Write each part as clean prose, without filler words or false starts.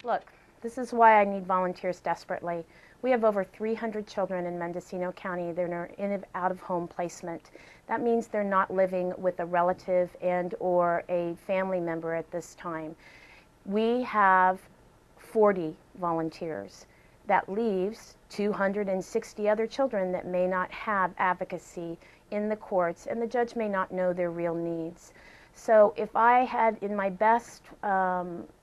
Look, this is why I need volunteers desperately. We have over 300 children in Mendocino County that are in and out of home placement. That means they're not living with a relative and or a family member at this time. We have 40 volunteers. That leaves 260 other children that may not have advocacy in the courts, and the judge may not know their real needs. So if I had, in my best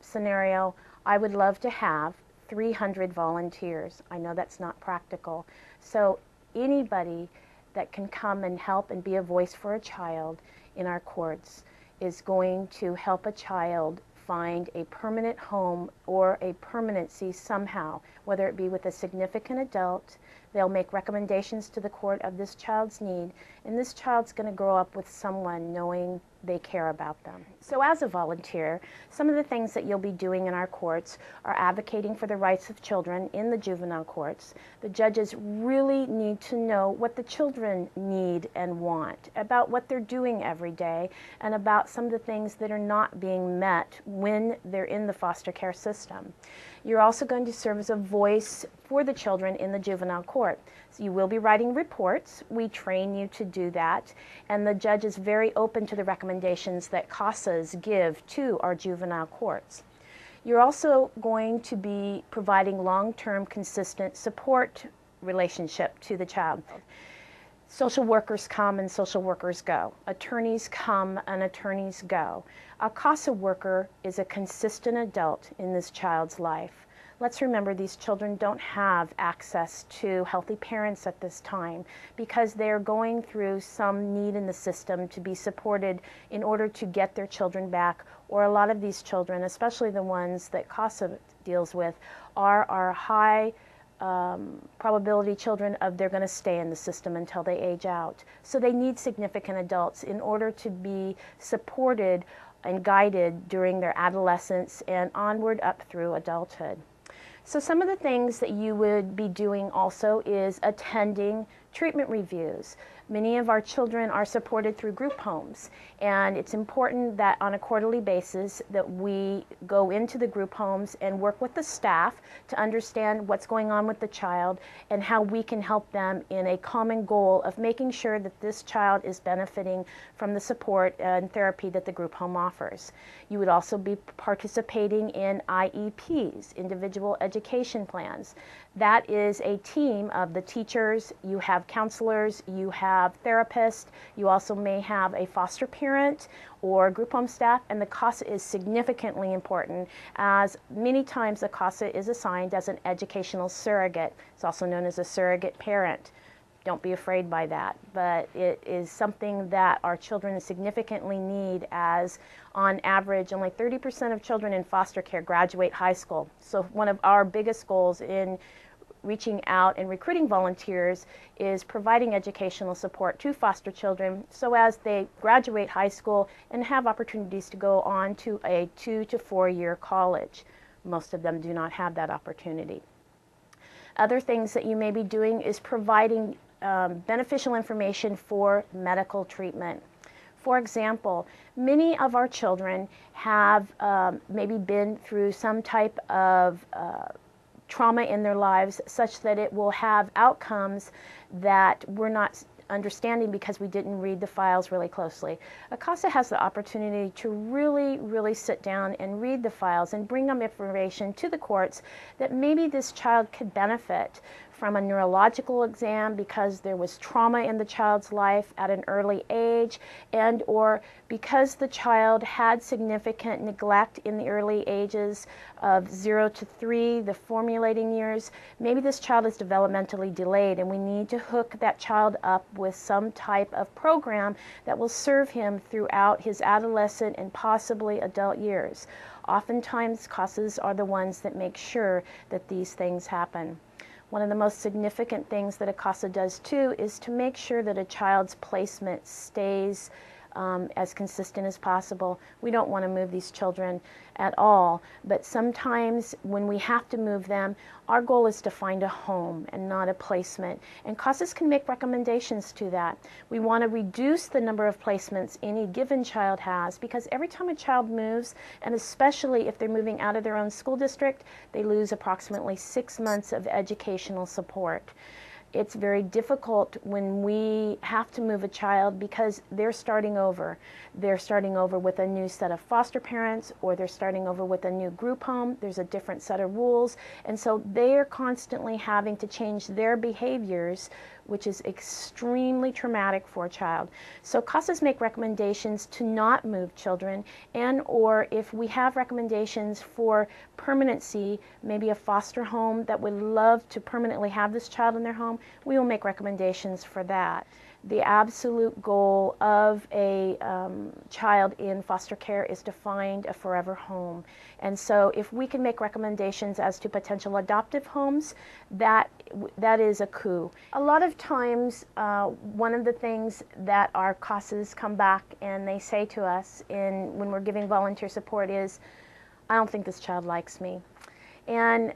scenario, I would love to have 300 volunteers. I know that's not practical. So anybody that can come and help and be a voice for a child in our courts is going to help a child find a permanent home or a permanency somehow, whether it be with a significant adult. They'll make recommendations to the court of this child's need, and this child's going to grow up with someone knowing they care about them. So as a volunteer, some of the things that you'll be doing in our courts are advocating for the rights of children in the juvenile courts. The judges really need to know what the children need and want, about what they're doing every day, and about some of the things that are not being met when they're in the foster care system. You're also going to serve as a voice for the children in the juvenile court. So you will be writing reports. We train you to do that, and the judge is very open to the recommendations that CASAs give to our juvenile courts. You're also going to be providing long-term, consistent support relationship to the child. Social workers come and social workers go. Attorneys come and attorneys go. A CASA worker is a consistent adult in this child's life. Let's remember these children don't have access to healthy parents at this time because they're going through some need in the system to be supported in order to get their children back, or a lot of these children, especially the ones that CASA deals with, are high probability children of they're going to stay in the system until they age out. So they need significant adults in order to be supported and guided during their adolescence and onward up through adulthood. So some of the things that you would be doing also is attending treatment reviews. Many of our children are supported through group homes, and it's important that on a quarterly basis that we go into the group homes and work with the staff to understand what's going on with the child and how we can help them in a common goal of making sure that this child is benefiting from the support and therapy that the group home offers. You would also be participating in IEPs, individual education plans. That is a team of the teachers, you have counselors, you have therapists, you also may have a foster parent or group home staff, and the CASA is significantly important, as many times the CASA is assigned as an educational surrogate. It's also known as a surrogate parent. Don't be afraid by that, but it is something that our children significantly need, as on average only 30% of children in foster care graduate high school. So one of our biggest goals in reaching out and recruiting volunteers is providing educational support to foster children so as they graduate high school and have opportunities to go on to a 2 to 4 year college. Most of them do not have that opportunity. Other things that you may be doing is providing beneficial information for medical treatment. For example, many of our children have maybe been through some type of trauma in their lives such that it will have outcomes that we're not understanding because we didn't read the files really closely. CASA has the opportunity to really sit down and read the files and bring them information to the courts that maybe this child could benefit from a neurological exam because there was trauma in the child's life at an early age, and or because the child had significant neglect in the early ages of 0 to 3, the formulating years. Maybe this child is developmentally delayed and we need to hook that child up with some type of program that will serve him throughout his adolescent and possibly adult years. Oftentimes, CASAs are the ones that make sure that these things happen. One of the most significant things that a CASA does too is to make sure that a child's placement stays as consistent as possible. We don't want to move these children at all, but sometimes when we have to move them, our goal is to find a home and not a placement. And CASAs can make recommendations to that. We want to reduce the number of placements any given child has, because every time a child moves, and especially if they're moving out of their own school district, they lose approximately 6 months of educational support. It's very difficult when we have to move a child because they're starting over. They're starting over with a new set of foster parents, or they're starting over with a new group home. There's a different set of rules, and so they're constantly having to change their behaviors, which is extremely traumatic for a child. So CASAs make recommendations to not move children, and or if we have recommendations for permanency, maybe a foster home that would love to permanently have this child in their home, we will make recommendations for that. The absolute goal of a child in foster care is to find a forever home. And so if we can make recommendations as to potential adoptive homes, that is a coup. A lot of times, one of the things that our CASAs come back and they say to us when we're giving volunteer support is, I don't think this child likes me. And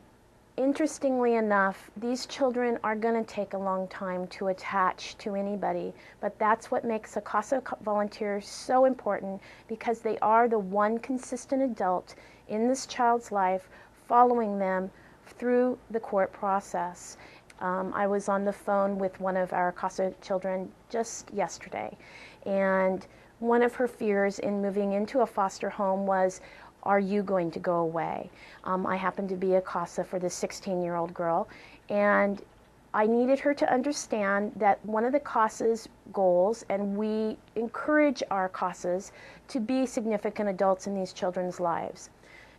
interestingly enough, these children are going to take a long time to attach to anybody, but that's what makes a CASA volunteer so important, because they are the one consistent adult in this child's life, following them through the court process. I was on the phone with one of our CASA children just yesterday, and one of her fears in moving into a foster home was, are you going to go away? I happened to be a CASA for this 16-year-old girl, and I needed her to understand that one of the CASA's goals, and we encourage our CASAs to be significant adults in these children's lives.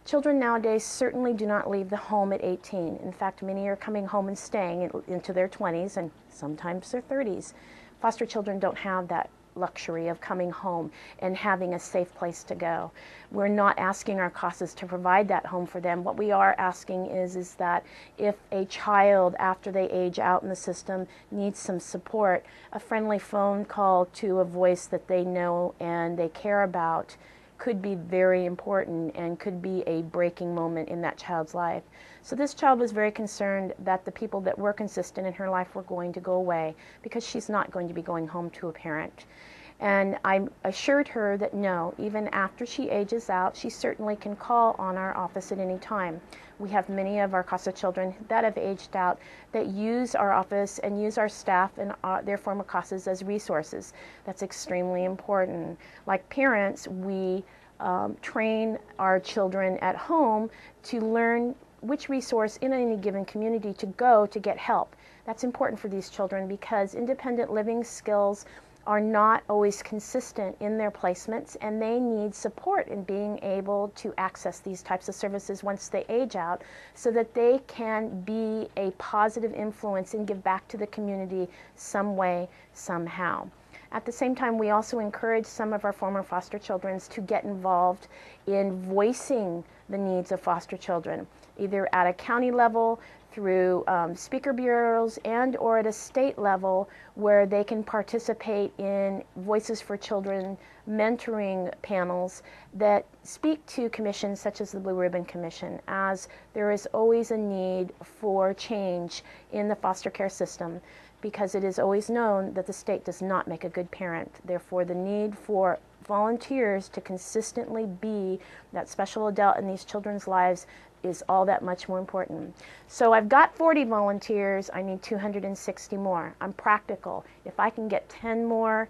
Children nowadays certainly do not leave the home at 18. In fact, many are coming home and staying into their 20s and sometimes their 30s. Foster children don't have that luxury of coming home and having a safe place to go. We're not asking our CASAs to provide that home for them. What we are asking is that if a child, after they age out in the system, needs some support, a friendly phone call to a voice that they know and they care about could be very important and could be a breaking moment in that child's life. So this child was very concerned that the people that were consistent in her life were going to go away, because she's not going to be going home to a parent. And I assured her that no, even after she ages out, she certainly can call on our office at any time. We have many of our CASA children that have aged out that use our office and use our staff and their former CASAs as resources. That's extremely important. Like parents, we train our children at home to learn which resource in any given community to go to get help. That's important for these children, because independent living skills are not always consistent in their placements, and they need support in being able to access these types of services once they age out, so that they can be a positive influence and give back to the community some way, somehow. At the same time, we also encourage some of our former foster children to get involved in voicing the needs of foster children, either at a county level, through speaker bureaus, and or at a state level, where they can participate in Voices for Children mentoring panels that speak to commissions such as the Blue Ribbon Commission, as there is always a need for change in the foster care system, because it is always known that the state does not make a good parent. Therefore, the need for volunteers to consistently be that special adult in these children's lives is all that much more important. So I've got 40 volunteers, I need 260 more. I'm practical. If I can get 10 more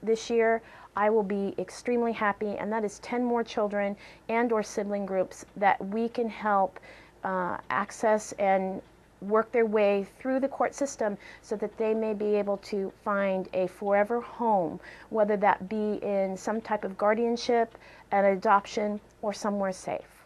this year, I will be extremely happy, and that is 10 more children and or sibling groups that we can help access and work their way through the court system, so that they may be able to find a forever home, whether that be in some type of guardianship, an adoption, or somewhere safe.